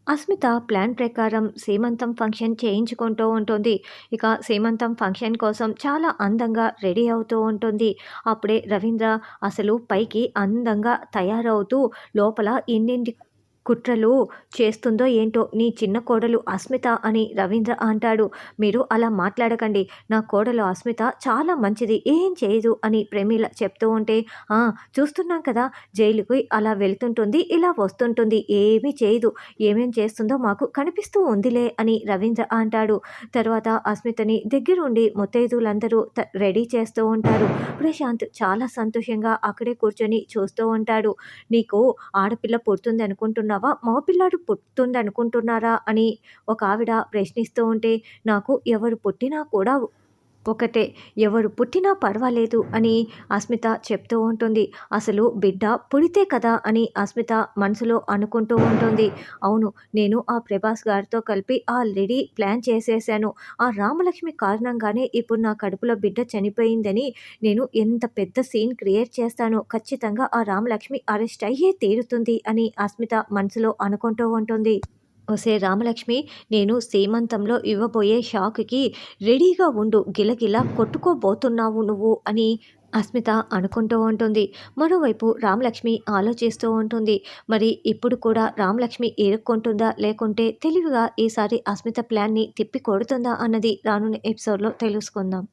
Asmita plan ప్రకారం సీమంతం function చేయించుకుంటూ ఉంటుంది. ఇక సీమంతం ఫంక్షన్ కోసం చాలా అందంగా రెడీ అవుతూ ఉంటుంది. అప్పుడే రవీంద్ర అసలు పైకి అందంగా తయారవుతూ లోపల ఎన్నింటి కుట్రలు చేస్తుందో ఏంటో నీ చిన్న కోడలు అస్మిత అని రవీంద్ర అంటాడు. మీరు అలా మాట్లాడకండి. నా కోడలు అస్మిత చాలా మంచిది. ఏం చేయదు అని ప్రమీల చెప్తూ ఉంటే, "ఆ! చూస్తున్నాం కదా! జైలుకి అలా వెళ్తుంటుంది. ఇలా వస్తుంటుంది. ఏమీ చేయదు. ఏమేం చేస్తుందో మాకు కనిపిస్తూ ఉందిలే" అని రవీంద్ర అంటాడు. తర్వాత అస్మితని దగ్గరుండి ముత్తైదువులందరూ రెడీ చేస్తూ ఉంటారు. ప్రశాంత్ చాలా సంతోషంగా అక్కడే కూర్చొని చూస్తూ ఉంటాడు. "నీకు ఆడపిల్ల పుడుతుందనుకుంటున్నావా? మగపిల్లాడు పుడుతుందనుకుంటున్నారా?" అని ఒకావిడ ప్రశ్నిస్తూ ఉంటే, "నాకు ఎవరు పుట్టినా కూడా ఒకటే. ఎవరు పుట్టినా పర్వాలేదు" అని అస్మిత చెప్తూ ఉంటుంది. "అసలు బిడ్డ పుడితే కదా" అని అస్మిత మనసులో అనుకుంటూ ఉంటుంది. "అవును, నేను ఆ ప్రభాస్ గారితో కలిపి ఆల్రెడీ ప్లాన్ చేసేసాను. ఆ రామలక్ష్మి కారణంగానే ఇప్పుడు నా కడుపులో బిడ్డ చనిపోయిందని నేను ఎంత పెద్ద సీన్ క్రియేట్ చేస్తానో ఖచ్చితంగా ఆ రామలక్ష్మి అరెస్ట్ అయ్యే తీరుతుంది" అని అస్మిత మనసులో అనుకుంటూ ఉంటుంది. ఒసేయ్ రామలక్ష్మి, నేను సీమంతంలో ఇవ్వబోయే షాక్‌కి రెడీగా ఉండు. గిలగిలా కొట్టుకోబోతున్నావు నువ్వు అని అస్మిత అనుకుంటూ ఉంటుంది. మరోవైపు రామలక్ష్మి ఆలోచిస్తూ ఉంటుంది. మరి ఇప్పుడు కూడా రామలక్ష్మి ఇరుక్కుంటుందా? లేకుంటే తెలివిగా ఈసారి అస్మిత ప్లాన్‌ని తిప్పికొడుతుందా అన్నది రానున్న ఎపిసోడ్‌లో తెలుసుకుందాం.